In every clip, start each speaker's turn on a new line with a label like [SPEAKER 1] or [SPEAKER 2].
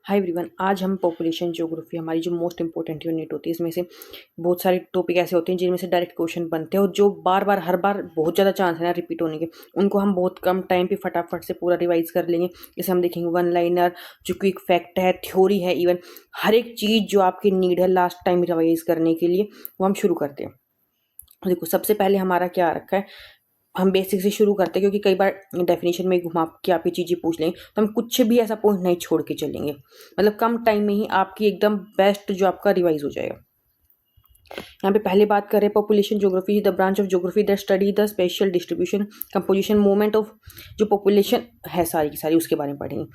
[SPEAKER 1] Hi everyone, आज हम population geography हमारी जो मोस्ट इंपॉर्टेंट यूनिट होती है इसमें से बहुत सारे टॉपिक ऐसे होते हैं जिनमें से डायरेक्ट क्वेश्चन बनते हैं और जो बार बार हर बार बहुत ज़्यादा चांस है ना रिपीट होने के, उनको हम बहुत कम टाइम पे फटाफट से पूरा रिवाइज कर लेंगे। जैसे हम देखेंगे वन लाइनर, जो क्विक फैक्ट है, थ्योरी है, इवन हर एक चीज़ जो आपकी नीड है लास्ट टाइम रिवाइज करने के लिए, वो हम शुरू करते हैं। देखो, सबसे पहले हमारा क्या रखा है, हम बेसिक से शुरू करते हैं क्योंकि कई बार डेफिनेशन में घुमा के आप ये चीज़ें पूछ लेंगे तो हम कुछ भी ऐसा पॉइंट नहीं छोड़ के चलेंगे। मतलब कम टाइम में ही आपकी एकदम बेस्ट जो आपका रिवाइज हो जाएगा। यहाँ पे पहले बात कर रहे हैं population geography, the branch of geography that study the special distribution, composition, movement of जो पॉपुलेशन है सारी की सारी, उसके बारे में पढ़ेंगे।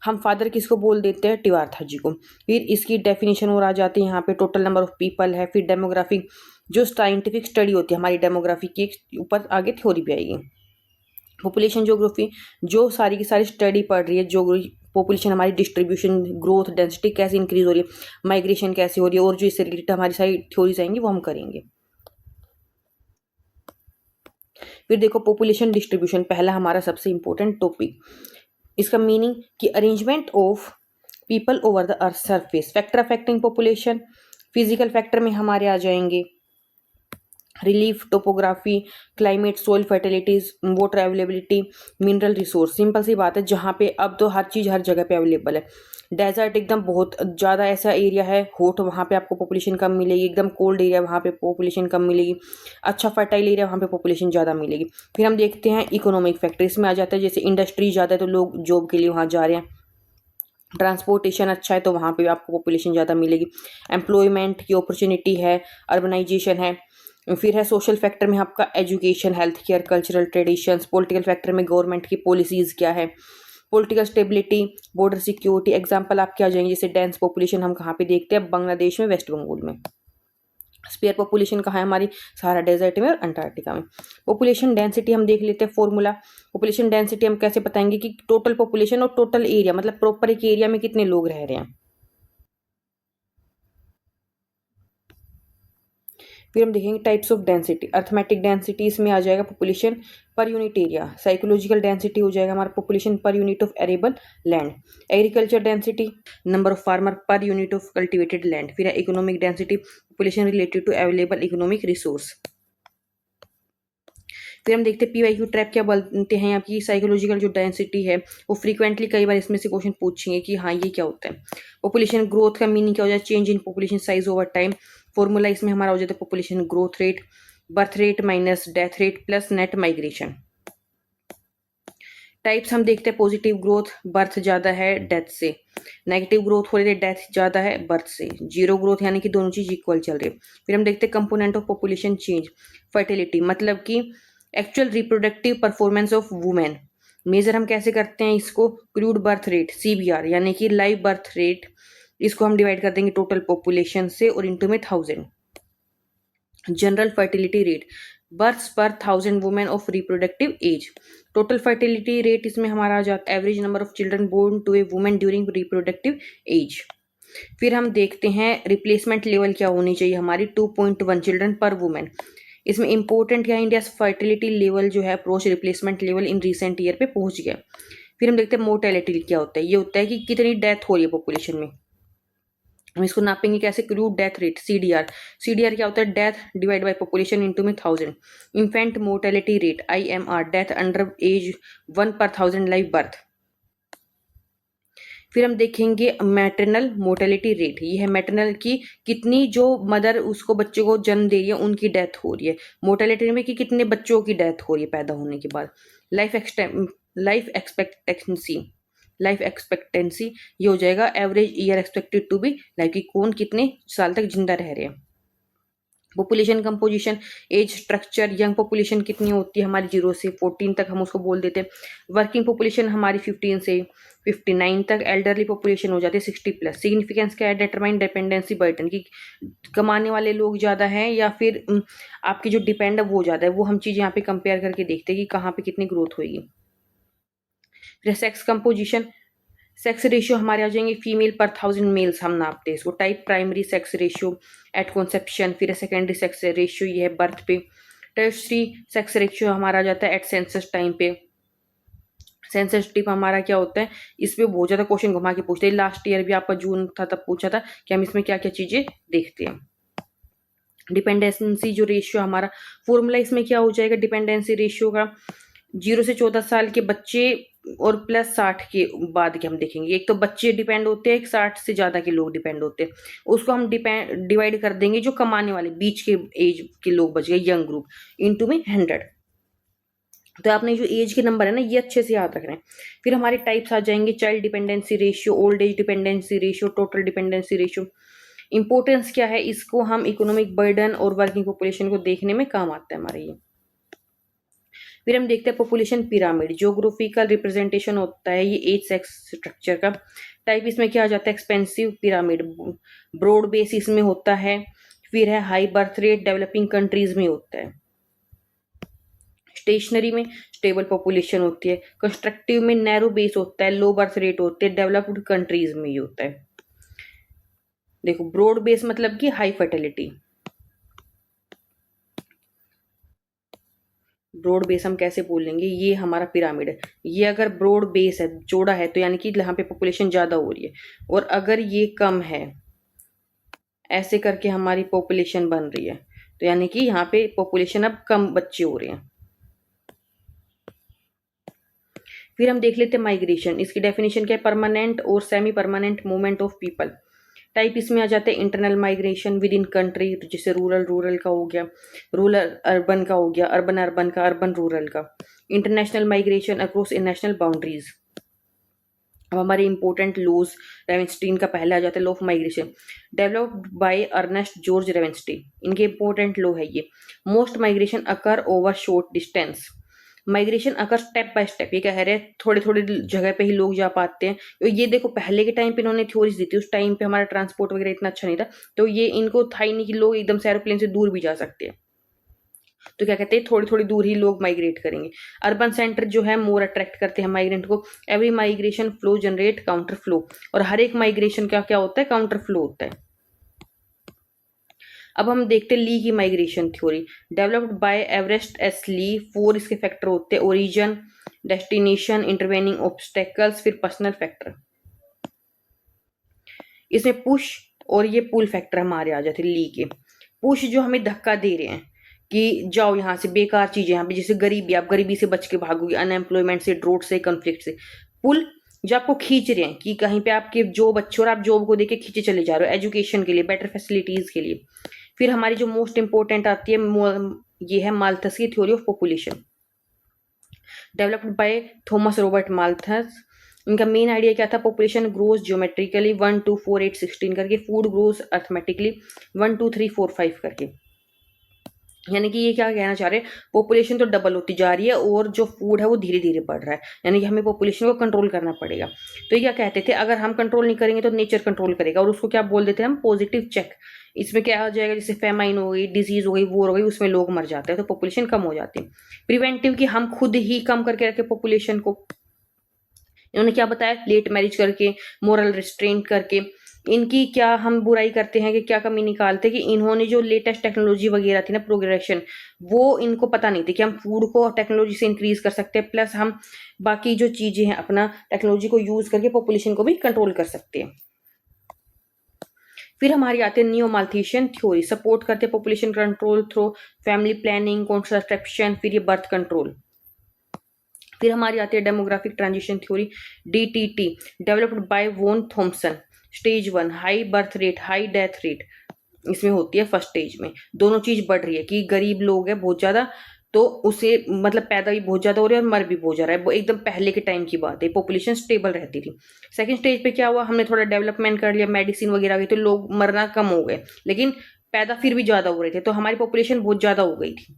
[SPEAKER 1] हम फादर किसको बोल देते हैं? टिवार्था जी को। फिर इसकी डेफिनेशन और आ जाती है यहाँ पे, टोटल नंबर ऑफ पीपल है। फिर डेमोग्राफी, जो साइंटिफिक स्टडी होती है हमारी डेमोग्राफी की, ऊपर आगे थ्योरी भी आएगी। पॉपुलेशन ज्योग्राफी जो सारी की सारी स्टडी पढ़ रही है, जो पॉपुलेशन हमारी डिस्ट्रीब्यूशन, ग्रोथ, डेंसिटी कैसे इंक्रीज हो रही है, माइग्रेशन कैसे हो रही है, और जो इससे रिलेटेड हमारी सारी थ्योरीज आएंगी वो हम करेंगे। फिर देखो, पॉपुलेशन डिस्ट्रीब्यूशन पहला हमारा सबसे इंपॉर्टेंट टॉपिक। इसका मीनिंग कि arrangement of people over the earth surface, factor affecting population. Physical factor में हमारे आ जाएंगे relief, topography, climate, soil fertilities, water availability, mineral resource. Simple सी बात है, जहाँ पे अब तो हर चीज़ हर जगह पे अवेलेबल है। डेजर्ट एकदम बहुत ज़्यादा ऐसा एरिया है हॉट, वहाँ पे आपको पॉपुलेशन कम मिलेगी। एकदम कोल्ड एरिया, वहाँ पे पॉपुलेशन कम मिलेगी। अच्छा फर्टाइल एरिया, वहाँ पे पॉपुलेशन ज़्यादा मिलेगी। फिर हम देखते हैं इकोनॉमिक फैक्टर, इसमें आ जाता है जैसे इंडस्ट्री ज़्यादा है तो लोग जॉब के लिए वहाँ जा रहे हैं। ट्रांसपोर्टेशन अच्छा है तो वहाँ पे आपको पॉपुलेशन ज़्यादा मिलेगी। एम्प्लॉयमेंट की अपॉर्चुनिटी है, अर्बनाइजेशन है। फिर है सोशल फैक्टर में आपका education, health care, cultural traditions. Political factor में गवर्नमेंट की पॉलिसीज़ क्या है। Political stability, border security. Example आपके आ जाएंगे, जैसे डेंस पॉपुलेशन हम कहाँ पे देखते हैं? बांग्लादेश में, वेस्ट बंगाल में। स्पेयर पॉपुलेशन कहाँ है? हमारी सहारा डेजर्ट में और अंटार्कटिका में। पॉपुलेशन डेंसिटी हम देख लेते हैं फॉर्मूला। पॉपुलेशन डेंसिटी हम कैसे बताएंगे कि टोटल पॉपुलेशन और टोटल एरिया, मतलब प्रॉपर एक एरिया में कितने लोग रह रहे हैं। फिर हम देखेंगे types of density. Arithmetic density इसमें आ जाएगा population per unit area. Psychological density हो जाएगा हमारा population per unit of arable land. Agriculture density, number of farmer per unit of cultivated land. फिर है economic density, population related to available economic resource. फिर हम देखते हैं पीवाईक्यू ट्रैप क्या बोलते हैं। आपकी साइकोलॉजिकल जो डेंसिटी है वो फ्रीक्वेंटली कई बार इसमें से क्वेश्चन पूछेंगे कि हाँ ये क्या होता है। पॉपुलेशन ग्रोथ का मीनिंग क्या हो जाए? Change in population size over time. Formula इसमें हमारा हो जाता है population growth rate, birth rate minus death rate plus net migration. Types हम देखते हैं, पॉजिटिव ग्रोथ, बर्थ ज़्यादा है डेथ से। नेगेटिव ग्रोथ हो रही है, डेथ ज़्यादा है बर्थ से। जीरो ग्रोथ यानी कि दोनों चीज़ इक्वल चल रही है। फिर हम देखते हैं component of population change. Fertility मतलब कि actual reproductive performance of women. Measure हम कैसे करते हैं इसको? क्रूड बर्थ रेट, CBR, यानी कि लाइव बर्थ रेट। इसको हम डिवाइड कर देंगे टोटल पॉपुलेशन से और इंटू में 1000। General fertility rate, births per 1000 women of reproductive age. Total fertility rate इसमें हमारा आ जाता है average number of children born to a women during reproductive age. फिर हम देखते हैं रिप्लेसमेंट लेवल क्या होनी चाहिए हमारी, 2.1 चिल्ड्रन पर वुमेन। इसमें इंपॉर्टेंट क्या है, इंडिया फर्टिलिटी लेवल जो है approach replacement level in recent year पे पहुंच गया। फिर हम देखते हैं मोर्टेलिटी क्या होता है। ये होता है कि कितनी डेथ हो रही है पॉपुलेशन में। हम इसको नापेंगे कैसे? Crude death rate, CDR। CDR क्या होता है? Death divide by population into में 1000। Infant mortality rate, IMR, death under as 1 पर 1000 लाइव बर्थ। फिर हम देखेंगे मैटरनल मोर्टेलिटी रेट, ये है मैटरनल की कितनी जो मदर उसको बच्चे को जन्म दे रही है उनकी डेथ हो रही है। मोर्टेलिटी में कि कितने बच्चों की डेथ हो रही है पैदा होने के बाद। लाइफ एक्सपेक्टेंसी, लाइफ एक्सपेक्टेंसी ये हो जाएगा average year expected to be life, की कौन कितने साल तक जिंदा रह रहे हैं। Population composition, age structure, young population कितनी होती है हमारी 0 से 14 तक, हम उसको बोल देते हैं। वर्किंग पॉपुलेशन हमारी 15 से 59 तक। एल्डरली पॉपुलेशन हो जाती है 60 प्लस। सिग्निफिकेंस क्या है? डिटरमाइन डिपेंडेंसी बर्डन, की कमाने वाले लोग ज़्यादा हैं या फिर आपकी जो डिपेंड है वो ज़्यादा है। वो हम चीज़ यहाँ पे कंपेयर करके देखते हैं कि कहाँ पे कितनी ग्रोथ होगी। फिर सेक्स कंपोजिशन, सेक्स रेशियो हमारे आ जाएंगे फीमेल पर 1000 मेल्स हम नापते हैं इसको। Type primary sex ratio at conception. फिर सेकेंडरी सेक्स रेशियो ये है बर्थ पे। टर्शरी सेक्स रेशियो हमारा आ जाता है एट सेंसस टाइम पे। सेंसिटिव हमारा क्या होता है, इस पे बहुत ज़्यादा क्वेश्चन घुमा के पूछते हैं। लास्ट ईयर भी आपका जून था तब पूछा था कि हम इसमें क्या क्या चीज़ें देखते हैं। डिपेंडेंसी जो रेशियो हमारा फॉर्मूला इसमें क्या हो जाएगा डिपेंडेंसी रेशियो का, 0 से 14 साल के बच्चे और प्लस 60 के बाद के हम देखेंगे। एक तो बच्चे डिपेंड होते हैं, एक 60 से ज़्यादा के लोग डिपेंड होते हैं। उसको हम डिवाइड कर देंगे जो कमाने वाले बीच के एज के लोग बच गए, यंग ग्रुप, इनटू में 100। तो आपने जो एज के नंबर है ना ये अच्छे से याद रखना है। फिर हमारे टाइप्स आ जाएंगे, child dependency ratio, old age dependency ratio, total dependency ratio. Importance क्या है, इसको हम इकोनॉमिक बर्डन और वर्किंग पॉपुलेशन को देखने में काम आता है हमारे ये। फिर हम देखते हैं पॉपुलेशन पिरामिड, ज्योग्राफिकल रिप्रेजेंटेशन होता है ये एज सेक्स स्ट्रक्चर का। टाइप इसमें क्या आ जाता है, एक्सपेंसिव पिरामिड, ब्रॉड बेस इसमें होता है। फिर है high birth rate, developing countries में होता है। स्टेशनरी में स्टेबल पॉपुलेशन होती है। कंस्ट्रक्टिव में नैरो बेस होता है, लो बर्थ रेट होते हैं, डेवलप्ड कंट्रीज में ही होता है। देखो ब्रॉड बेस मतलब कि हाई फर्टिलिटी। ब्रॉड बेस हम कैसे बोलेंगे, ये हमारा पिरामिड है, ये अगर ब्रॉड बेस है, चौड़ा है, तो यानी कि यहाँ पे पॉपुलेशन ज्यादा हो रही है। और अगर ये कम है, ऐसे करके हमारी पॉपुलेशन बन रही है, तो यानी कि यहाँ पे पॉपुलेशन अब कम बच्चे हो रहे हैं। फिर हम देख लेते हैं माइग्रेशन, इसकी डेफिनेशन क्या है, परमानेंट और semi permanent movement of people. Type इसमें आ जाते हैं internal migration with in country, जैसे रूरल रूरल का हो गया, रूरल अर्बन का हो गया, अर्बन अर्बन का, अर्बन रूरल का। International migration across national boundaries. अब हमारे इंपॉर्टेंट लॉज, रेवेंस्टीन का पहले आ जाता है law of migration, developed by Ernest George Ravenstein. इनके इंपॉर्टेंट लॉ है ये। Most migration occur over short distance, migration अगर स्टेप बाय स्टेप, ये कह रहे हैं थोड़े थोड़े जगह पे ही लोग जा पाते हैं। तो ये देखो पहले के टाइम पे इन्होंने थ्योरीज दी थी, उस टाइम पे हमारा ट्रांसपोर्ट वगैरह इतना अच्छा नहीं था, तो ये इनको था ही नहीं कि लोग एकदम से एरोप्लेन से दूर भी जा सकते हैं। तो क्या कहते हैं, थोड़ी थोड़ी दूर ही लोग माइग्रेट करेंगे। अर्बन सेंटर जो है मोर अट्रैक्ट करते हैं माइग्रेंट को। Every migration flow generate counter flow, और हर एक माइग्रेशन का क्या होता है, काउंटर फ्लो होता है। अब हम देखते हैं ली की migration theory, developed by Everest S Lee. 4 इसके फैक्टर होते हैं, ओरिजिन, डेस्टिनेशन, इंटरवेनिंग ऑब्स्टेकल्स, फिर पर्सनल फैक्टर। इसमें पुश और ये पुल फैक्टर हमारे आ जाते हैं ली के। पुश जो हमें धक्का दे रहे हैं कि जाओ यहाँ से, बेकार चीजें यहाँ पे, जैसे गरीबी, आप गरीबी से बच के भागोगे, अनएम्प्लॉयमेंट से, ड्रोट से, कन्फ्लिक्ट से। पुल जो आपको खींच रहे हैं कि कहीं पे आपके जॉब अच्छी और आप जॉब को देके खींचे चले जा रहे हो, एजुकेशन के लिए, बेटर फैसिलिटीज के लिए। फिर हमारी जो मोस्ट इंपॉर्टेंट आती है ये है माल्थस की theory of population, developed by Thomas Robert Malthus. इनका मेन आइडिया क्या था, पॉपुलेशन ग्रोज ज्योमेट्रिकली 1 2 4 8 16 करके, फूड ग्रोज अर्थमेटिकली 1 2 3 4 5 करके। यानी कि ये क्या कहना चाह रहे हैं, पॉपुलेशन तो डबल होती जा रही है और जो फूड है वो धीरे धीरे बढ़ रहा है, यानी कि हमें पॉपुलेशन को कंट्रोल करना पड़ेगा। तो ये क्या कहते थे, अगर हम कंट्रोल नहीं करेंगे तो नेचर कंट्रोल करेगा, और उसको क्या बोल देते हैं हम, पॉजिटिव चेक। इसमें क्या आ जाएगा, जैसे फेमाइन हो गई, डिजीज हो गई, वॉर हो गई, उसमें लोग मर जाते हैं तो पॉपुलेशन कम हो जाती है। प्रिवेंटिव की हम खुद ही कम करके रखे पॉपुलेशन को। इन्होंने क्या बताया, लेट मैरिज करके, मोरल रिस्ट्रेंट करके। इनकी क्या हम बुराई करते हैं कि क्या कमी निकालते हैं कि इन्होंने जो लेटेस्ट टेक्नोलॉजी वगैरह थी ना, प्रोग्रेशन, वो इनको पता नहीं थी कि हम फूड को टेक्नोलॉजी से इंक्रीज कर सकते हैं, प्लस हम बाकी जो चीजें हैं अपना टेक्नोलॉजी को यूज करके पॉपुलेशन को भी कंट्रोल कर सकते हैं। फिर हमारी आती है नियो माल्थीशियन थ्योरी, सपोर्ट करते हैं population control through family planning, contraception, फिर ये बर्थ कंट्रोल। फिर हमारी आती है demographic transition theory, DTT, developed by Warren Thompson. Stage 1 high birth rate, high death rate इसमें होती है फर्स्ट स्टेज में। दोनों चीज बढ़ रही है कि गरीब लोग है बहुत ज्यादा, तो उसे मतलब पैदा भी बहुत ज्यादा हो रहा है और मर भी बहुत जा रहा है, वो एकदम पहले के टाइम की बात है, पॉपुलेशन स्टेबल रहती थी। सेकंड स्टेज पे क्या हुआ, हमने थोड़ा डेवलपमेंट कर लिया, मेडिसिन वगैरह आ गई, तो लोग मरना कम हो गए, लेकिन पैदा फिर भी ज्यादा हो रहे थे, तो हमारी पॉपुलेशन बहुत ज्यादा हो गई थी।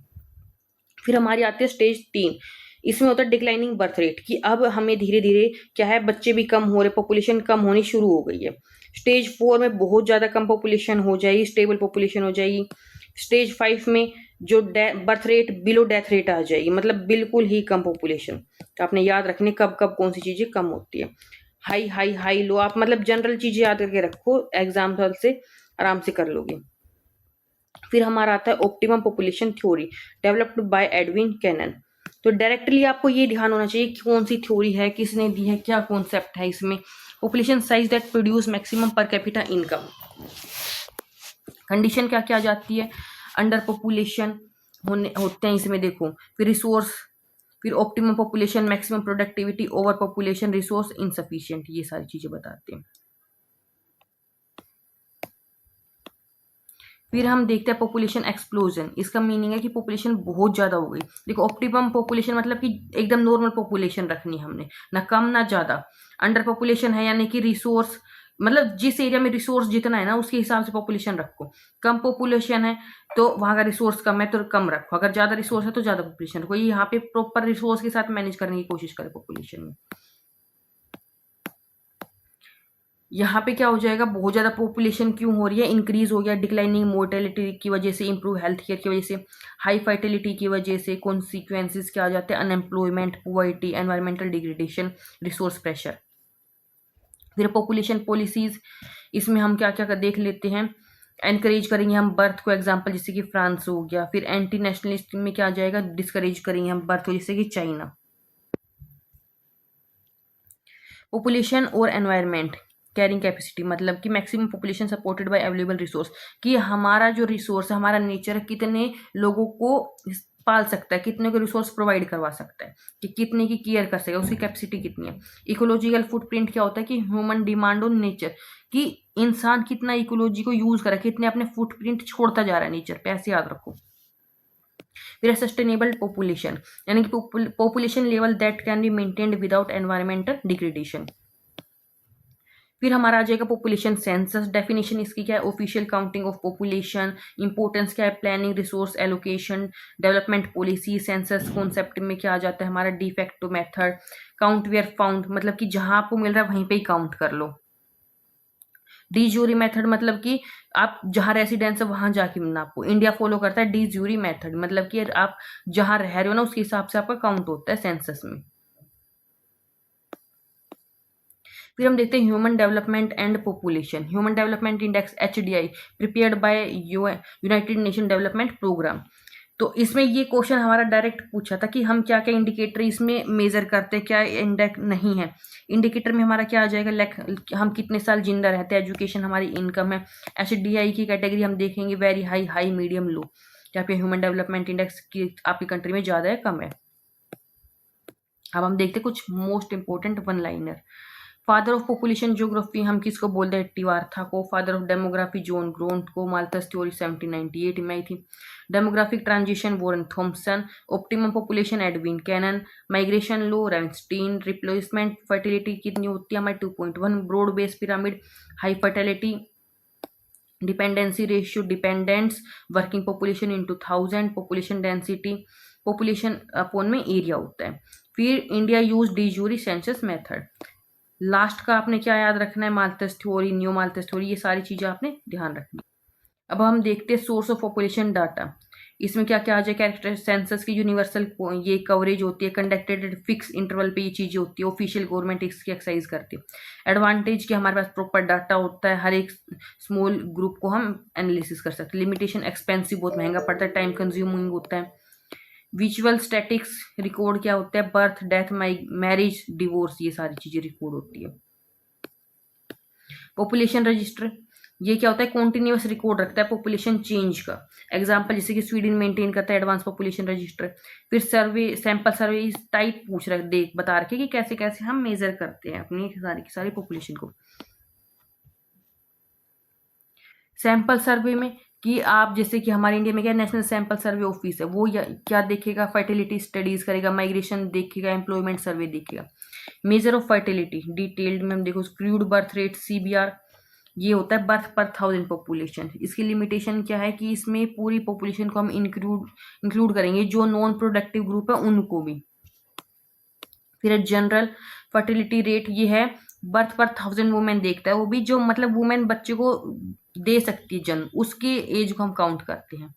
[SPEAKER 1] फिर हमारी आती है स्टेज 3, इसमें होता है डिक्लाइनिंग बर्थ रेट, कि अब हमें धीरे धीरे क्या है, बच्चे भी कम हो रहे, पॉपुलेशन कम होनी शुरू हो गई है। स्टेज 4 में बहुत ज्यादा कम पॉपुलेशन हो जाएगी, स्टेबल पॉपुलेशन हो जाएगी। स्टेज 5 में जो birth rate below death rate आ जाएगी, मतलब बिल्कुल ही कम पॉपुलेशन। तो आपने याद रखने कब कब कौन सी चीजें कम होती है, हाई हाई हाई लो, आप मतलब जनरल चीजें याद करके रखो, एग्जाम हॉल से आराम से कर लोगे। फिर हमारा आता है optimum population theory, developed by Edwin Cannan. तो डायरेक्टली आपको ये ध्यान होना चाहिए कि कौन सी थ्योरी है, किसने दी है, क्या कॉन्सेप्ट है इसमें। Population size that produce maximum per capita income. Condition क्या क्या आ जाती है, अंडर पॉपुलेशन होते हैं इसमें, देखो। फिर रिसोर्स, फिर optimum population, maximum productivity, over population, resource insufficient, ये सारी चीजें बताते हैं। फिर हम देखते हैं पॉपुलेशन एक्सप्लोजन। इसका मीनिंग है कि पॉपुलेशन बहुत ज्यादा हो गई। देखो, ऑप्टिमम पॉपुलेशन मतलब कि एकदम नॉर्मल पॉपुलेशन रखनी हमने, ना कम ना ज्यादा। अंडर पॉपुलेशन है यानी कि रिसोर्स, मतलब जिस एरिया में रिसोर्स जितना है ना उसके हिसाब से पॉपुलेशन रखो। कम पॉपुलेशन है तो वहां का रिसोर्स कम है तो कम रखो, अगर ज्यादा रिसोर्स है तो ज्यादा पॉपुलेशन रखो। ये यहाँ पे प्रॉपर रिसोर्स के साथ मैनेज करने की कोशिश करे पॉपुलेशन में। यहाँ पे क्या हो जाएगा, बहुत ज्यादा पॉपुलेशन क्यों हो रही है, इंक्रीज हो गया डिक्लाइनिंग मोर्टेलिटी की वजह से, इंप्रूव हेल्थ केयर की वजह से, हाई फर्टिलिटी की वजह से। कॉन्सिक्वेंसेज क्या आ जाते हैं, unemployment, poverty, environmental degradation, resource pressure. फिर पॉपुलेशन पॉलिसीज, इसमें हम क्या क्या देख लेते हैं। एनकरेज करेंगे हम बर्थ को, एग्जाम्पल जैसे कि फ्रांस हो गया। फिर एंटी नेशनलिस्ट में क्या आ जाएगा, डिस्करेज करेंगे हम बर्थ को, जैसे कि चाइना। पॉपुलेशन और एनवायरनमेंट कैरिंग कैपेसिटी, मतलब कि maximum population supported by available resource, कि हमारा जो रिसोर्स है, हमारा नेचर कितने लोगों को पाल सकता है, कितने को रिसोर्स प्रोवाइड करवा सकता है, कि कितने की केयर कर सकेगा, उसकी कैपेसिटी कितनी है। इकोलॉजिकल फुटप्रिंट क्या होता है, कि ह्यूमन डिमांड ऑन नेचर, कि इंसान कितना इकोलॉजी को यूज कर रहा है, कितने अपने फुटप्रिंट छोड़ता जा रहा है नेचर पे, ऐसे याद रखो। फिर सस्टेनेबल पॉपुलेशन, यानी कि population level that can be maintained without environmental degradation. फिर हमारा आ जाएगा पॉपुलेशन सेंसस। डेफिनेशन इसकी क्या है, official counting of population. Importance क्या है, planning, resource allocation, development policy. Census concept में क्या आ जाता है हमारा, de facto method, count where found, मतलब कि जहां आपको मिल रहा है वहीं पे ही काउंट कर लो। डी ज्यूरी मेथड, मतलब कि आप जहां रेसिडेंस है वहां जाके नापो। इंडिया फॉलो करता है डी ज्यूरी मेथड, मतलब कि आप जहां रह रहे हो ना उसके हिसाब से आपका काउंट होता है सेंसस में। फिर हम देखते हैं human development and population. Human development index HDI, prepared by United Nation Development Programme. तो इसमें ये क्वेश्चन हमारा डायरेक्ट पूछा था कि हम क्या क्या इंडिकेटर इसमें मेजर करते हैं, क्या इंडेक्स नहीं है। इंडिकेटर में हमारा क्या आ जाएगा, हम कितने साल जिंदा रहते हैं, एजुकेशन, हमारी इनकम है। HDI की कैटेगरी हम देखेंगे, वेरी हाई, हाई, मीडियम, लो। क्या पे ह्यूमन डेवलपमेंट इंडेक्स की आपकी कंट्री में ज्यादा है, कम है। अब हम देखते हैं कुछ most important one liner. Father of population geography हम किसको बोलते हैं, टिवार्था को। Father of demography John Graunt को। माल्थस थ्योरी 1798 में आई थी। Demographic transition Warren Thompson. Optimum population Edwin Cannan. Migration law Ravenstein. Replacement fertility कितनी होती है हमारी 2.1। Broad base pyramid, high fertility, dependency ratio, dependents, working population into 1000, population density, population upon में area होता है। फिर India use D jury census method. Last का आपने क्या याद रखना है, Malthus theory, new Malthus theory, ये सारी चीजें आपने ध्यान रखनी। अब हम देखते हैं सोर्स ऑफ पॉपुलेशन डाटा। इसमें क्या क्या आ जाए, कैरेक्टर सेंसस की यूनिवर्सल ये कवरेज होती है, कंडक्टेड फिक्स इंटरवल पे ये चीजें होती है, ऑफिशियल गवर्नमेंट इसकी एक्सरसाइज करती है। एडवांटेज कि हमारे पास प्रॉपर डाटा होता है, हर एक स्मॉल ग्रुप को हम एनालिसिस कर सकते हैं। लिमिटेशन, एक्सपेंसिव, बहुत महंगा पड़ता है, टाइम कंज्यूमिंग होता है। विजुअल स्टैटिक्स रिकॉर्ड क्या होता है, बर्थ, डेथ, मैरिज, डिवोर्स, ये सारी चीजें रिकॉर्ड होती है। पॉपुलेशन रजिस्टर, ये क्या होता है, कॉन्टिन्यूस रिकॉर्ड रखता है पॉपुलेशन चेंज का। एग्जांपल जैसे कि स्वीडन मेंटेन करता है एडवांस पॉपुलेशन रजिस्टर। फिर सर्वे, सैंपल सर्वे टाइप पूछ रख देख बता रखे कि कैसे कैसे हम मेजर करते हैं अपनी सारी की सारी पॉपुलेशन को। सैंपल सर्वे में कि आप जैसे कि हमारे इंडिया में क्या नेशनल सैंपल सर्वे ऑफिस है, वो क्या देखेगा, फर्टिलिटी स्टडीज करेगा, माइग्रेशन देखेगा, एम्प्लॉयमेंट सर्वे देखेगा। मेजर ऑफ फर्टिलिटी डिटेल्ड में हम देखो, क्रूड बर्थ रेट CBR, ये होता है बर्थ पर 1000 पॉपुलेशन। इसकी लिमिटेशन क्या है कि इसमें पूरी पॉपुलेशन को हम इंक्लूड करेंगे, जो नॉन प्रोडक्टिव ग्रुप है उनको भी। फिर जनरल फर्टिलिटी रेट, ये है बर्थ पर 1000 वुमेन देखता है, वो भी जो मतलब वुमेन बच्चे को दे सकती है जन्म, उसके एज को हम काउंट करते हैं।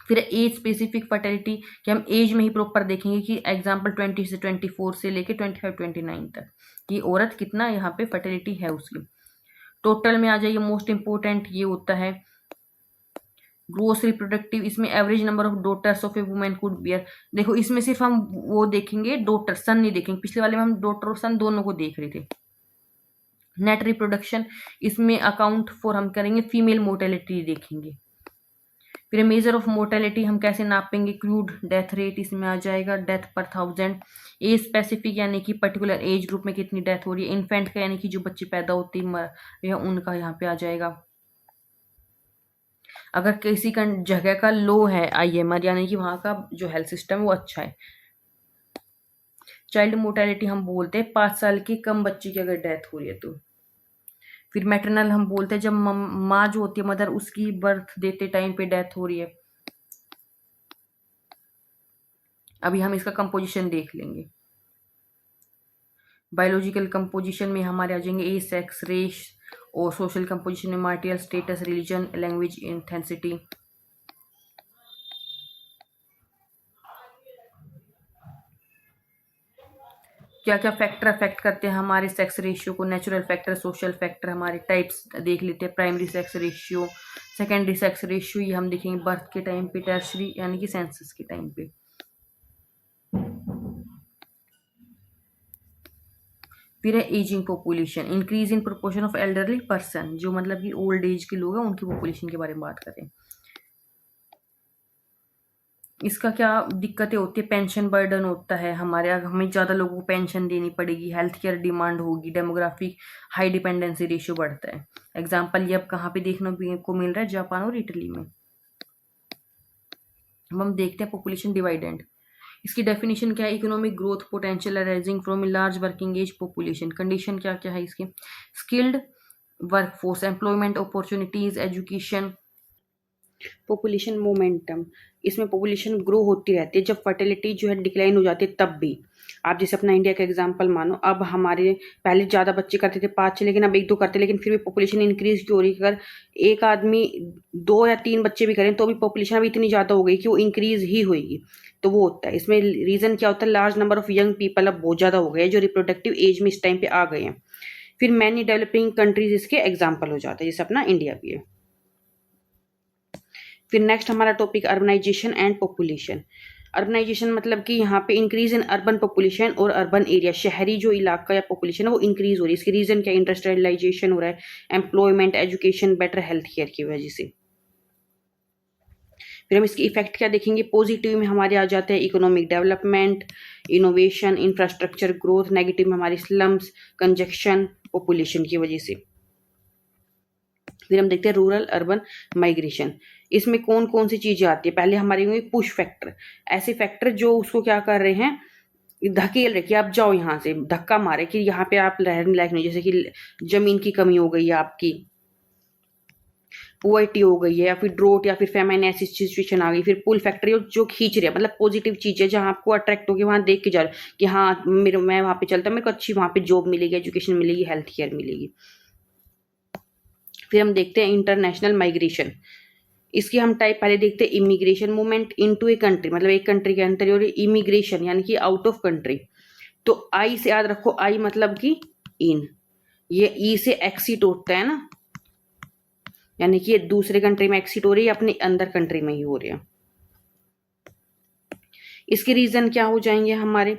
[SPEAKER 1] फिर एज स्पेसिफिक फर्टिलिटी, कि हम एज में ही प्रॉपर देखेंगे कि एग्जांपल 20 से 24 से लेके 25-29 तक कि औरत कितना यहाँ पे फर्टिलिटी है उसकी। टोटल में आ जाइए, मोस्ट इंपोर्टेंट ये होता है ग्रोस रिप्रोडक्टिव, इसमें average number of daughters of a women could bear. देखो इसमें सिर्फ हम वो देखेंगे डॉटर, सन नहीं देखेंगे, पिछले वाले में हम डॉटर और सन दोनों को देख रहे थे। नेट रिप्रोडक्शन, इसमें अकाउंट फॉर हम करेंगे फीमेल मोर्टेलिटी देखेंगे। फिर मेजर ऑफ मोर्टेलिटी हम कैसे नापेंगे, क्रूड डेथ रेट इसमें आ जाएगा, डेथ पर 1000। एज स्पेसिफिक यानी कि पर्टिकुलर एज ग्रुप में कितनी डेथ हो रही है। इन्फेंट का यानी कि जो बच्चे पैदा होते हैं उनका यहाँ पे आ जाएगा। अगर किसी का जगह का लो है IMR यानी कि वहाँ का जो हेल्थ सिस्टम है वो अच्छा है। चाइल्ड मोर्टेलिटी हम बोलते हैं 5 साल के कम बच्चे की अगर डेथ हो रही है तो। फिर मैटरनल हम बोलते हैं जब माँ जो होती है मदर, उसकी बर्थ देते टाइम पे डेथ हो रही है। अभी हम इसका कंपोजिशन देख लेंगे। बायोलॉजिकल कंपोजिशन में हमारे आ जाएंगे ए सेक्स रेस, और सोशल कंपोजिशन में मार्टियल स्टेटस, रिलीजन, लैंग्वेज, इंटेंसिटी। क्या क्या फैक्टर अफेक्ट करते हैं हमारे सेक्स रेशियो को, नेचुरल फैक्टर, सोशल फैक्टर। हमारे टाइप्स देख लेते हैं, primary sex ratio, secondary sex ratio, ये हम देखेंगे बर्थ के टाइम पे, टर्शरी यानी कि सेंसस के टाइम पे। फिर है ageing population, increase in proportion of elderly person, जो मतलब कि ओल्ड एज के लोग हैं उनकी पॉपुलेशन के बारे में बात करें। इसका क्या दिक्कतें होती है, पेंशन बर्डन होता है हमारे, हमें ज़्यादा लोगों को पेंशन देनी पड़ेगी, हेल्थ केयर डिमांड होगी, डेमोग्राफिक हाई डिपेंडेंसी रेशियो बढ़ता है। एग्जाम्पल ये अब कहाँ पे देखने को मिल रहा है, जापान और इटली में। अब हम देखते हैं पॉपुलेशन डिवाइडेंड। इसकी डेफिनेशन क्या है, economic growth potential arising from a large working age population. Condition क्या क्या है इसकी, skilled workforce, employment opportunities, education. Population momentum, इसमें पॉपुलेशन ग्रो होती रहती है, जब फर्टिलिटी जो है डिक्लाइन हो जाती है तब भी। आप जैसे अपना इंडिया का एग्जांपल मानो, अब हमारे पहले ज़्यादा बच्चे करते थे 5-6, लेकिन अब 1-2 करते, लेकिन फिर भी पॉपुलेशन इंक्रीज क्यों हो रही है। अगर एक आदमी 2 या 3 बच्चे भी करें तो भी पॉपुलेशन अभी इतनी ज़्यादा हो गई कि वो इंक्रीज ही होगी। तो वो होता है, इसमें रीज़न क्या होता है, large number of young people अब बहुत ज़्यादा हो गए हैं जो रिप्रोडक्टिव एज में इस टाइम पे आ गए हैं। फिर मैनी डेवलपिंग कंट्रीज इसके एग्जाम्पल हो जाते हैं, जैसे अपना इंडिया भी है। फिर नेक्स्ट हमारा topic urbanisation and population. Urbanisation मतलब कि यहाँ पे इंक्रीज इन अर्बन पॉपुलेशन और अर्बन एरिया, शहरी जो इलाका या पॉपुलेशन है वो इंक्रीज हो रही है। इसकी रीजन क्या, इंडस्ट्रियलाइजेशन हो रहा है, employment, education, better health care की वजह से। फिर हम इसकी इफेक्ट क्या देखेंगे, पॉजिटिव में हमारे आ जाते हैं economic development, innovation, infrastructure growth. Negative में हमारी स्लम्स, कंजक्शन, पॉपुलेशन की वजह से। फिर हम देखते हैं रूरल अर्बन माइग्रेशन। इसमें कौन कौन सी चीजें आती है, पहले हमारे होंगे पुश फैक्टर, ऐसे फैक्टर जो उसको क्या कर रहे हैं, धकेल रहे कि आप जाओ यहाँ से, धक्का मारे कि यहाँ पे आप रहने लायक नहीं, जैसे कि जमीन की कमी हो गई है आपकी, पुअर्टी हो गई है, या फिर ड्रोट या फिर फेमाइन ऐसी सिचुएशन आ गई। फिर पुल फैक्टर जो खींच रहे हैं, मतलब पॉजिटिव चीज है जहाँ आपको अट्रैक्ट होगी, वहां देख के जा रहे हो कि हाँ मैं वहां पे चलता, मेरे को अच्छी वहां पे जॉब मिलेगी, एजुकेशन मिलेगी, हेल्थ केयर मिलेगी। फिर हम देखते हैं इंटरनेशनल माइग्रेशन। इसकी हम टाइप पहले देखते हैं, immigration movement into a country, मतलब एक कंट्री के अंदर, और इमिग्रेशन यानी कि आउट ऑफ कंट्री। तो आई से याद रखो, आई मतलब कि इन, ये ई से एक्सिट होता है ना, यानी कि ये दूसरे कंट्री में एक्सिट हो रही है, अपने अंदर कंट्री में ही हो रही है। इसके रीजन क्या हो जाएंगे हमारे,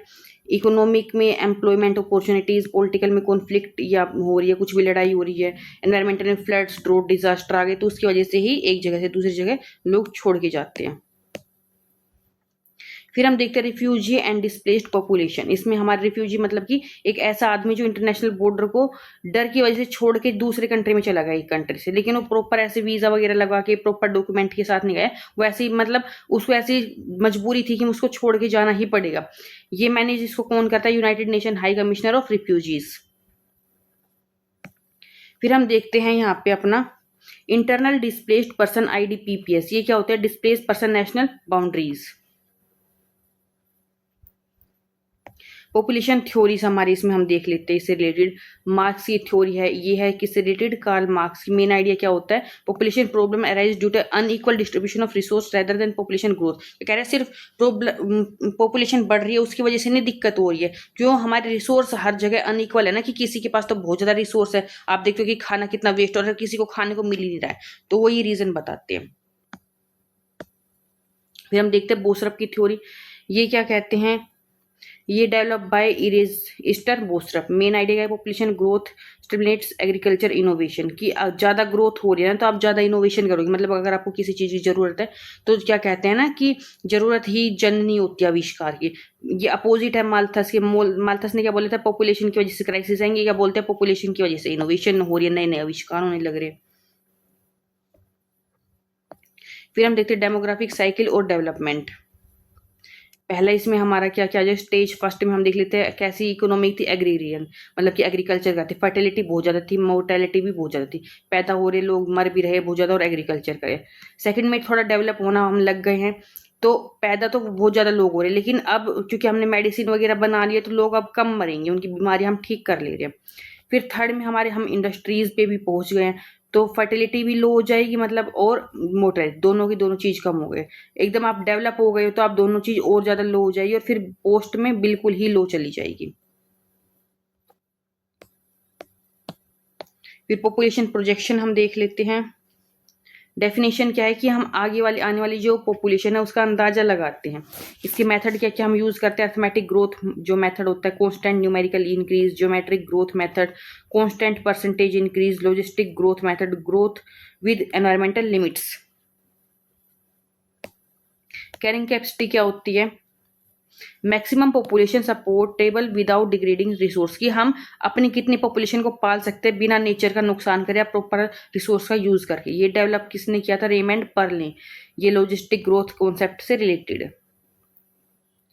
[SPEAKER 1] इकोनॉमिक में एम्प्लॉयमेंट अपॉर्चुनिटीज, पॉलिटिकल में कॉन्फ्लिक्ट या हो रही है, कुछ भी लड़ाई हो रही है, एनवायरमेंटल में फ्लड्स, ड्रोट, डिजास्टर आ गए, तो उसकी वजह से ही एक जगह से दूसरी जगह लोग छोड़ के जाते हैं। फिर हम देखते हैं रिफ्यूजी एंड डिस्प्लेस्ड पॉपुलेशन। इसमें हमारे रिफ्यूजी मतलब कि एक ऐसा आदमी जो इंटरनेशनल बॉर्डर को डर की वजह से छोड़ के दूसरे कंट्री में चला गया एक कंट्री से, लेकिन वो प्रॉपर ऐसे वीजा वगैरह लगा के प्रॉपर डॉक्यूमेंट के साथ नहीं गया, वो ऐसे ही मतलब उसको ऐसी मजबूरी थी कि उसको छोड़ के जाना ही पड़ेगा। ये मैनेज इसको कौन करता है, United nation high commissioner of refugees. फिर हम देखते हैं यहाँ पे अपना इंटरनल डिस्प्लेस्ड पर्सन IDPPS। ये क्या होता है, displaced person national boundaries. Population theories हमारी इसमें हम देख लेते हैं, इससे रिलेटेड मार्क्स की थ्योरी है, ये है किससे रिलेटेड, कार्ल मार्क्स की। मेन आइडिया क्या होता है, population problem arise due to unequal distribution of resource rather than population growth. ये कह रहे हैं सिर्फ पॉपुलेशन बढ़ रही है उसकी वजह से नहीं दिक्कत हो रही है, क्यों, हमारे रिसोर्स हर जगह अनइक्वल है ना, कि किसी के पास तो बहुत ज्यादा रिसोर्स है, आप देखते हो कि खाना कितना वेस्ट हो रहा है, किसी को खाने को मिल ही नहीं रहा है, तो वो ये रीजन बताते हैं। फिर हम देखते हैं बोसरप की थ्योरी। ये क्या कहते हैं, ये develop by Ester Boserup. Main idea क्या है, population growth stimulates agriculture innovation, कि ज़्यादा ग्रोथ हो रही है ना तो आप ज़्यादा इनोवेशन करोगे। मतलब अगर आपको किसी चीज़ की ज़रूरत है तो क्या कहते हैं ना कि ज़रूरत ही जननी होती है आविष्कार की। ये अपोजिट है माल्थस के। माल्थस ने क्या बोला था, पॉपुलेशन की वजह से क्राइसिस आएंगे, क्या बोलते हैं पॉपुलेशन की वजह से इनोवेशन हो रही है, नए नए आविष्कार होने लग रहे हैं। फिर हम देखते हैं डेमोग्राफिक साइकिल और डेवलपमेंट। पहला इसमें हमारा क्या क्या जो स्टेज फर्स्ट में हम देख लेते हैं कैसी इकोनॉमिक थी, एग्रीरियन, मतलब कि एग्रीकल्चर का थी। फर्टिलिटी बहुत ज़्यादा थी, मोर्टेलिटी भी बहुत ज़्यादा थी, पैदा हो रहे लोग मर भी रहे बहुत ज़्यादा, और एग्रीकल्चर करे। सेकंड में थोड़ा डेवलप होना हम लग गए हैं, तो पैदा तो बहुत ज़्यादा लोग हो रहे हैं, लेकिन अब क्योंकि हमने मेडिसिन वगैरह बना लिया तो लोग अब कम मरेंगे, उनकी बीमारी हम ठीक कर ले रहे हैं। फिर थर्ड में हमारे हम इंडस्ट्रीज पे भी पहुंच गए हैं, तो फर्टिलिटी भी लो हो जाएगी, मतलब और मोर्टेलिटी, दोनों की दोनों चीज कम हो गए। एकदम आप डेवलप हो गए हो तो आप दोनों चीज और ज्यादा लो हो जाएगी, और फिर पोस्ट में बिल्कुल ही लो चली जाएगी। फिर पॉपुलेशन प्रोजेक्शन हम देख लेते हैं। डेफिनेशन क्या है कि हम आगे वाली आने वाली जो पॉपुलेशन है उसका अंदाजा लगाते हैं। इसके मेथड क्या क्या हम यूज करते हैं, अर्थमेटिक ग्रोथ जो मेथड होता है, constant numerical increase, geometric growth method, constant percentage increase, logistic growth method, growth with environmental limits. Carrying capacity क्या होती है, maximum population supportable without degrading resource, की हम अपनी कितनी पॉपुलेशन को पाल सकते हैं बिना नेचर का नुकसान करे या प्रॉपर रिसोर्स का यूज करके। ये डेवलप किसने किया था, रेमंड पर्ले। ये लॉजिस्टिक ग्रोथ कॉन्सेप्ट से रिलेटेड है।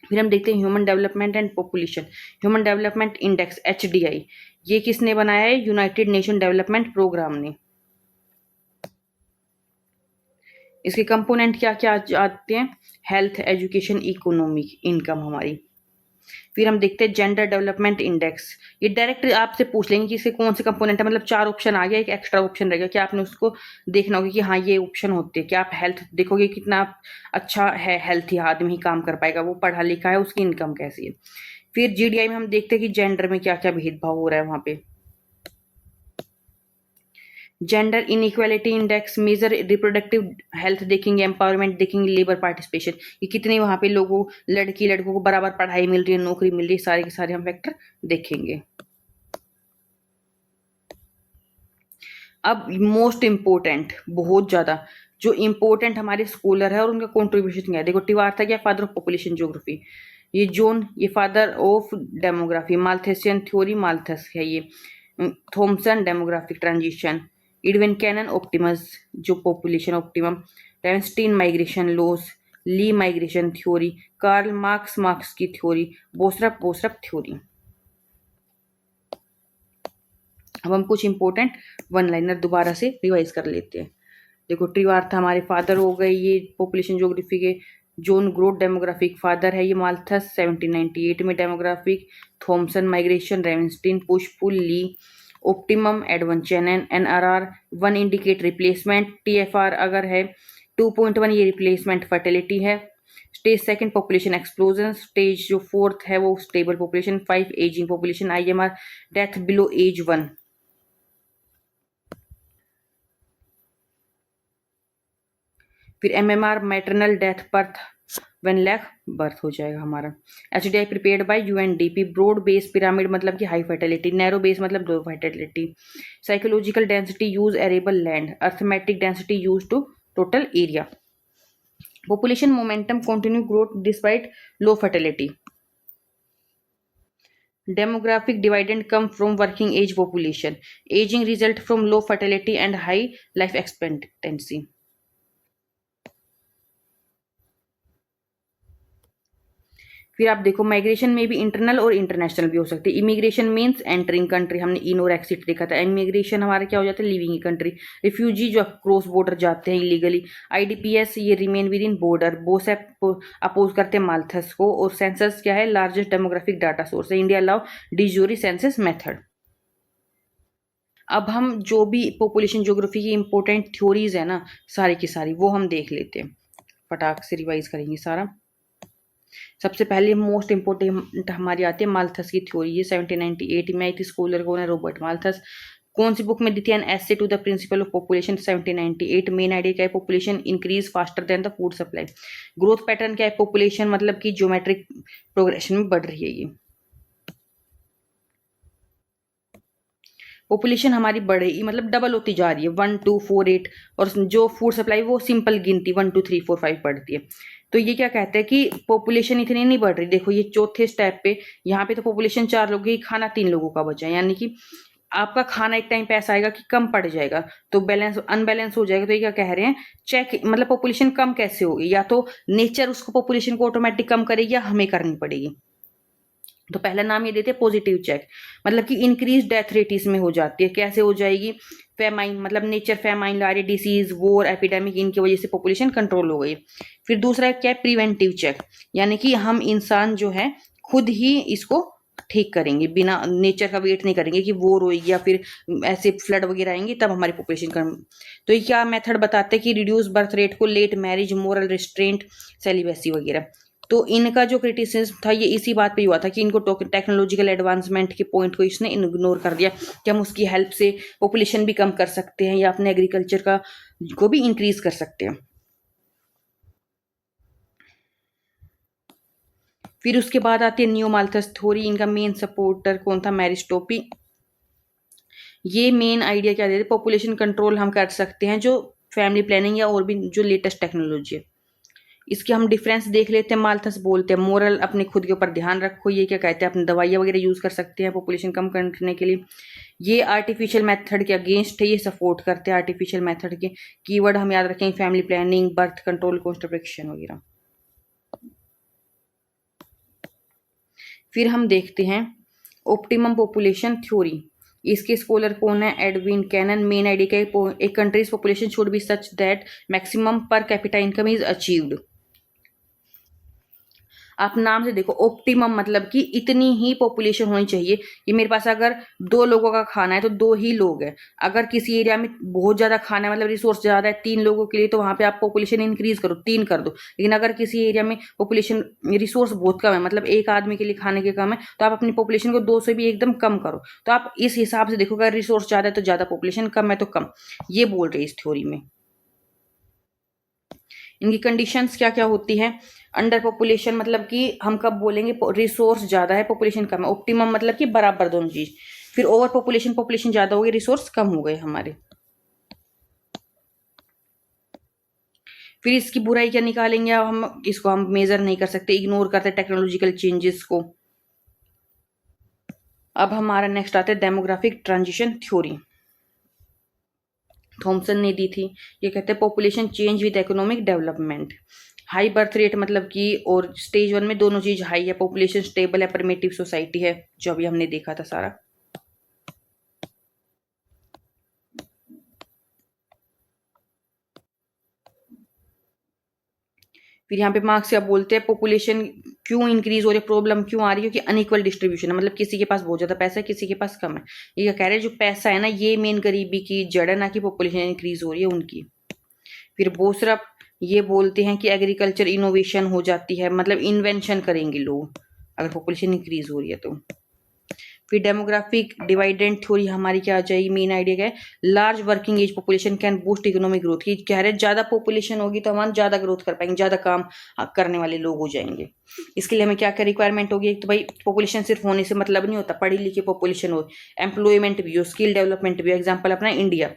[SPEAKER 1] फिर हम देखते हैं human development and population. Human development index HDI, ये किसने बनाया है, यूनाइटेड नेशन डेवलपमेंट प्रोग्राम ने। इसके कंपोनेंट क्या क्या आते हैं, हेल्थ, एजुकेशन, इकोनॉमिक, इनकम हमारी। फिर हम देखते हैं जेंडर डेवलपमेंट इंडेक्स। ये डायरेक्ट आपसे पूछ लेंगे कि इसके कौन से कंपोनेंट है, मतलब 4 ऑप्शन आ गया, एक एक्स्ट्रा ऑप्शन रहेगा, क्या आपने उसको देखना होगा कि हाँ ये ऑप्शन होते हैं। क्या आप हेल्थ देखोगे, कितना अच्छा है हेल्थी आदमी ही काम कर पाएगा, वो पढ़ा लिखा है, उसकी इनकम कैसी है। फिर GDI में हम देखते हैं कि जेंडर में क्या क्या भेदभाव हो रहा है वहां पे। Gender inequality index major reproductive health देखेंगे, एम्पावरमेंट देखेंगे, लेबर पार्टिसिपेशन, ये कितने वहां पे लोगों, लड़की लड़कों को बराबर पढ़ाई मिल रही है, नौकरी मिल रही है, सारे के सारे हम फैक्टर देखेंगे। अब मोस्ट इम्पोर्टेंट, बहुत ज्यादा जो इम्पोर्टेंट हमारे स्कॉलर है और उनका कॉन्ट्रीब्यूशन क्या है। देखो टिवार था क्या, फादर ऑफ पॉपुलेशन ज्योग्राफी। ये जोन, ये father of demography. Malthusian theory, Malthus है ये। Thomson demographic transition. Edwin Cannan optimus जो population optimum. Ravenstein migration laws. Lee migration theory. Karl Marx Marx की थ्योरी। Boserup Boserup theory. अब हम कुछ इंपॉर्टेंट वन लाइनर दोबारा से रिवाइज कर लेते हैं। देखो ट्रिवार था हमारे फादर हो गए, ये पॉपुलेशन ज्योग्राफी के। जोन ग्रोथ डेमोग्राफिक फादर है ये, माल्थस 1798 में demographic. Thomson migration, Ravenstein push pull, Lee optimum, Edwin Cannan. NRR 1 indicate replacement, TFR अगर है 2.1 ये रिप्लेसमेंट फर्टिलिटी है। Stage second population explosion, stage जो फोर्थ है वो stable population. 5 aging population, IMR death below age 1। फिर MMR maternal death birth 1 lakh birth हो जाएगा हमारा। HDI prepared bye UNDP, broad base pyramid मतलब कि हाई फर्टिलिटी, नैरो बेस मतलब low fertility. Psychological density use arable land, arithmetic density use to total area. Population momentum continue growth despite low fertility. Demographic dividend come from working age population. Aging result from low fertility and high life expectancy. फिर आप देखो migration में भी internal और international भी हो सकती है। इमिग्रेशन मीन्स एंटरिंग कंट्री, हमने इन और एक्सिट देखा था। इमिग्रेशन हमारा क्या हो जाता है, लिविंग इन कंट्री। रिफ्यूजी जो क्रॉस बॉर्डर जाते हैं इलीगली। IDPS ये remain within border. Bose oppose करते हैं माल्थस को। और सेंसस क्या है, लार्जेस्ट डेमोग्राफिक डाटा सोर्स है। इंडिया अलाउ डिजोरी सेंसस मेथड। अब हम जो भी पॉपुलेशन ज्योग्राफी की इंपॉर्टेंट थ्योरीज है ना, सारी की सारी वो हम देख लेते हैं, फटाक से रिवाइज करेंगे सारा। सबसे पहले मोस्ट इंपोर्टेंट हमारी आती है माल्थस की थ्योरी। ये 1798 में आई थी, स्कॉलर कौन है, रॉबर्ट माल्थस। कौन सी बुक में दी थी? An essay to the principle of population 1798। Main idea क्या है? Population increase faster than the food supply. Growth pattern क्या है? पॉपुलेशन मतलब कि ज्योमेट्रिक प्रोग्रेशन में बढ़ रही है ये। पॉपुलेशन हमारी बढ़ेगी मतलब डबल होती जा रही है, 1 2 4 8, और जो फूड सप्लाई वो सिंपल गिनती 1 2 3 4 5 बढ़ती है। तो ये क्या कहते हैं कि पॉपुलेशन इतनी नहीं बढ़ रही। देखो ये चौथे स्टेप पे, यहाँ पे तो पॉपुलेशन 4 लोगों की, खाना 3 लोगों का बचा है, यानी कि आपका खाना एक टाइम पे ऐसा आएगा कि कम पड़ जाएगा, तो बैलेंस अनबैलेंस हो जाएगा। तो ये क्या कह रहे हैं, चेक मतलब पॉपुलेशन कम कैसे होगी? या तो नेचर उसको पॉपुलेशन को ऑटोमेटिक कम करेगी या हमें करनी पड़ेगी। तो पहला नाम ये देते हैं पॉजिटिव चेक, मतलब कि इंक्रीज डेथ रेट इसमें हो जाती है। कैसे हो जाएगी? फेमाइन मतलब नेचर फेमाइन ला रही, डिसीज वॉर एपिडेमिक, इनकी वजह से पॉपुलेशन कंट्रोल हो गई। फिर दूसरा क्या है? प्रिवेंटिव चेक, यानी कि हम इंसान जो है खुद ही इसको ठीक करेंगे, बिना नेचर का वेट नहीं करेंगे कि वॉर होगी या फिर ऐसे फ्लड वगैरह आएंगे तब हमारी पॉपुलेशन कम। तो ये क्या मेथड बताते हैं कि रिड्यूस बर्थ रेट को, late marriage, moral restraint, celibacy वगैरह। तो इनका जो क्रिटिसिज्म था ये इसी बात पे हुआ था कि इनको टेक्नोलॉजिकल एडवांसमेंट के पॉइंट को इसने इग्नोर कर दिया कि हम उसकी हेल्प से पॉपुलेशन भी कम कर सकते हैं या अपने एग्रीकल्चर का को भी इंक्रीज कर सकते हैं। फिर उसके बाद आती है न्यू माल्थस थ्योरी। इनका मेन सपोर्टर कौन था? मैरिस्टोपी। ये मेन आइडिया क्या देते? पॉपुलेशन कंट्रोल हम कर सकते हैं जो फैमिली प्लानिंग या और भी जो लेटेस्ट टेक्नोलॉजी है। इसके हम डिफरेंस देख लेते हैं। माल्थस बोलते हैं मोरल, अपने खुद के ऊपर ध्यान रखो। ये क्या कहते हैं? अपनी दवाइयाँ वगैरह यूज कर सकते हैं पॉपुलेशन कम करने के लिए। ये आर्टिफिशियल मेथड के अगेंस्ट है, ये सपोर्ट करते हैं आर्टिफिशियल मेथड के। कीवर्ड हम याद रखें, family planning, birth control, contraception वगैरह। फिर हम देखते हैं ऑप्टिमम पॉपुलेशन थ्योरी। इसके स्कॉलर कौन है? Edwin Cannan. मेन आइडिया का एक country's population should be such that maximum per capita income is achieved. आप नाम से देखो, ऑप्टिमम मतलब कि इतनी ही पॉपुलेशन होनी चाहिए कि मेरे पास अगर 2 लोगों का खाना है तो 2 ही लोग हैं। अगर किसी एरिया में बहुत ज्यादा खाना है मतलब रिसोर्स ज्यादा है 3 लोगों के लिए, तो वहां पे आप पॉपुलेशन इंक्रीज करो, 3 कर दो। लेकिन अगर किसी एरिया में पॉपुलेशन रिसोर्स बहुत कम है, मतलब एक आदमी के लिए खाने के कम है, तो आप अपनी पॉपुलेशन को 2 से भी एकदम कम करो। तो आप इस हिसाब से देखो, अगर रिसोर्स ज्यादा है तो ज्यादा, पॉपुलेशन कम है तो कम। ये बोल रहे हैं इस थ्योरी में। इनकी कंडीशंस क्या क्या होती है? अंडर पॉपुलेशन मतलब कि हम कब बोलेंगे रिसोर्स ज्यादा है पॉपुलेशन कम है। ऑप्टिमम मतलब कि बराबर दोनों चीज। फिर ओवर पॉपुलेशन, पॉपुलेशन ज्यादा हो गई, रिसोर्स कम हो गए हमारे। फिर इसकी बुराई क्या निकालेंगे? अब हम इसको हम मेजर नहीं कर सकते, इग्नोर करते टेक्नोलॉजिकल चेंजेस को। अब हमारा नेक्स्ट आता है डेमोग्राफिक ट्रांजिशन थ्योरी। थॉमसन ने दी थी। ये कहते हैं population change with economic development. High birth rate मतलब कि, और स्टेज 1 में दोनों चीज हाई है, पॉपुलेशन स्टेबल है, परमेटिव सोसाइटी है, जो अभी हमने देखा था सारा। फिर यहाँ पे मार्क्स क्या बोलते हैं? पॉपुलेशन क्यों इंक्रीज हो रही है, प्रॉब्लम क्यों आ रही है? क्योंकि अनइक्वल डिस्ट्रीब्यूशन है, मतलब किसी के पास बहुत ज्यादा पैसा है, किसी के पास कम है। ये क्या कह रहे हैं? जो पैसा है ना, ये मेन गरीबी की जड़ है, ना कि पॉपुलेशन इंक्रीज हो रही है उनकी। फिर बोसरप ये बोलते हैं कि एग्रीकल्चर इनोवेशन हो जाती है, मतलब इन्वेंशन करेंगे लोग अगर पॉपुलेशन इंक्रीज हो रही है तो। फिर डेमोग्राफिक डिवाइडेंड थ्योरी हमारी क्या आ जाएगी? मेन आइडिया क्या है? Large working age population can boost economic growth. की कह रहे ज्यादा पॉपुलेशन होगी तो हम ज्यादा ग्रोथ कर पाएंगे, ज्यादा काम करने वाले लोग हो जाएंगे। इसके लिए हमें क्या क्या रिक्वायरमेंट होगी? एक तो भाई पॉपुलेशन सिर्फ होने से मतलब नहीं होता, पढ़ी लिखी पॉपुलेशन हो, एम्प्लॉयमेंट भी हो, स्किल डेवलपमेंट भी हो। एग्जाम्पल अपना इंडिया।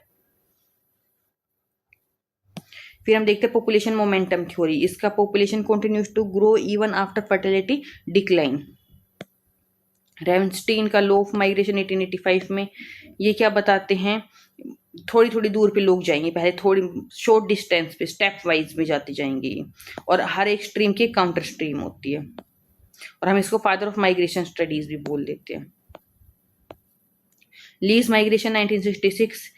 [SPEAKER 1] फिर हम देखते हैं पॉपुलेशन मोमेंटम थ्योरी। इसका population continues to grow even after fertility decline. Ravenstein का लॉ ऑफ माइग्रेशन 1885 में ये क्या बताते हैं? थोड़ी थोड़ी दूर पे लोग जाएंगे, पहले थोड़ी शॉर्ट डिस्टेंस पे स्टेप वाइज में जाती जाएंगी, और हर एक स्ट्रीम की काउंटर स्ट्रीम होती है, और हम इसको फादर ऑफ माइग्रेशन स्टडीज भी बोल देते हैं। लीज माइग्रेशन 1966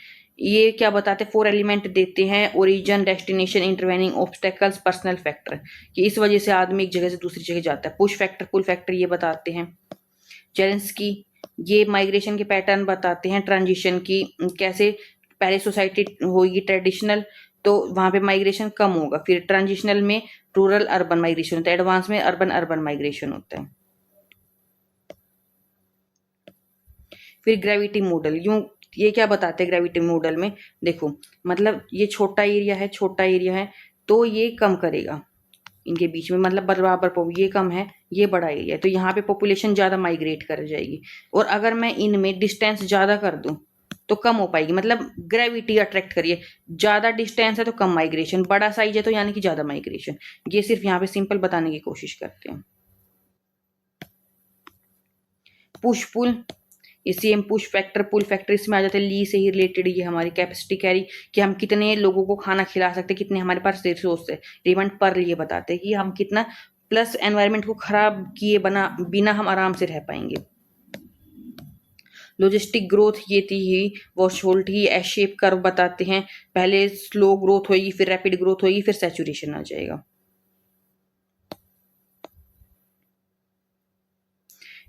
[SPEAKER 1] ये क्या बताते हैं? 4 एलिमेंट देते हैं, origin, destination, intervening obstacles, personal factor, कि इस वजह से आदमी एक जगह से दूसरी जगह जाता है। पुश फैक्टर, पुल फैक्टर ये बताते हैं। जेलेंस्की ये माइग्रेशन के पैटर्न बताते हैं, ट्रांजिशन की, कैसे पहले सोसाइटी होगी ट्रेडिशनल तो वहां पे माइग्रेशन कम होगा, फिर ट्रांजिशनल में रूरल अर्बन माइग्रेशन होता है, एडवांस में अर्बन अर्बन माइग्रेशन होता है। फिर ग्रेविटी मॉडल, यूं ये क्या बताते हैं ग्रेविटी मॉडल में, देखो मतलब ये छोटा एरिया है, छोटा एरिया है तो ये कम करेगा इनके बीच में, मतलब बराबर ये कम है, ये बड़ा एरिया है, तो यहाँ पे पॉपुलेशन ज़्यादा माइग्रेट कर जाएगी। और अगर मैं इनमें डिस्टेंस ज़्यादा कर दूँ तो कम हो पाएगी, मतलब ग्रेविटी अट्रैक्ट करिए, ज़्यादा डिस्टेंस है तो कम माइग्रेशन, बड़ा साइज है तो यानी कि ज़्यादा माइग्रेशन। ये सिर्फ यहाँ पे सिंपल बताने की कोशिश करते हैं। पुश पुल, इसी हम पुश फैक्टर पुल फैक्टर इसमें आ जाते हैं, ली से ही रिलेटेड ये हमारी कैपेसिटी कैरी, कि हम कितने लोगों को खाना खिला सकते, कितने हमारे पास रिसोर्स है। डिमांड पर ये बताते हैं कि हम कितना प्लस एनवायरनमेंट को खराब किए बिना हम आराम से रह पाएंगे। लॉजिस्टिक ग्रोथ ये थी ही वॉशहोल्ट ही एस शेप कर्व बताते हैं, पहले स्लो ग्रोथ होगी, फिर रैपिड ग्रोथ होगी, फिर सैचुरेशन आ जाएगा।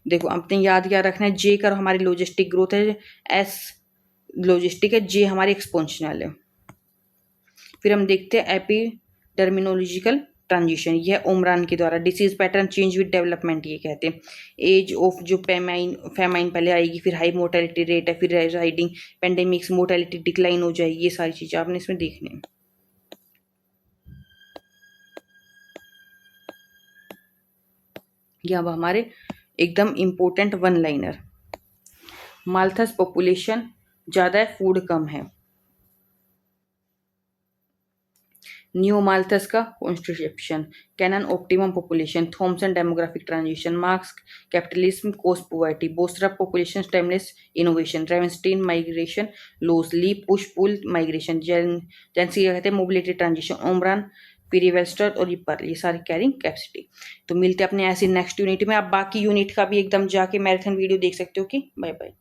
[SPEAKER 1] देखो अपने याद क्या रखना है, जे कर्व हमारी लॉजिस्टिक ग्रोथ है, एस लॉजिस्टिक है, जे हमारी एक्सपोनेंशियल है। फिर हम देखते हैं एपिडर्मिनोलॉजिकल ट्रांजिशन, यह ओमरान के द्वारा disease pattern change with development ये कहते हैं। एज ऑफ जो फेमाइन पहले आएगी, फिर हाई मोर्टेलिटी रेट है, फिर राइडिंग पेंडेमिक्स, मोर्टेलिटी डिक्लाइन हो जाएगी, ये सारी चीज़ें आपने इसमें देखनी है। ये अब हमारे एकदम important one liner, Malthus population ज़्यादा है, फूड कम है। न्यू माल्थस का constitution, Cannan optimum population, Thomson demographic transition, Marx capitalism cost poverty, Boserup population stimulates innovation, Ravenstein migration laws, Lee push pull migration, जेंसी क्या कहते हैं मोबिलिटी ट्रांजिशन, ओमरान पीरीवेस्टर और रिपर, ये सारी कैरिंग कैपेसिटी। तो मिलते हैं अपने ऐसी नेक्स्ट यूनिट में। आप बाकी यूनिट का भी एकदम जाके मैराथन वीडियो देख सकते हो कि बाय बाय।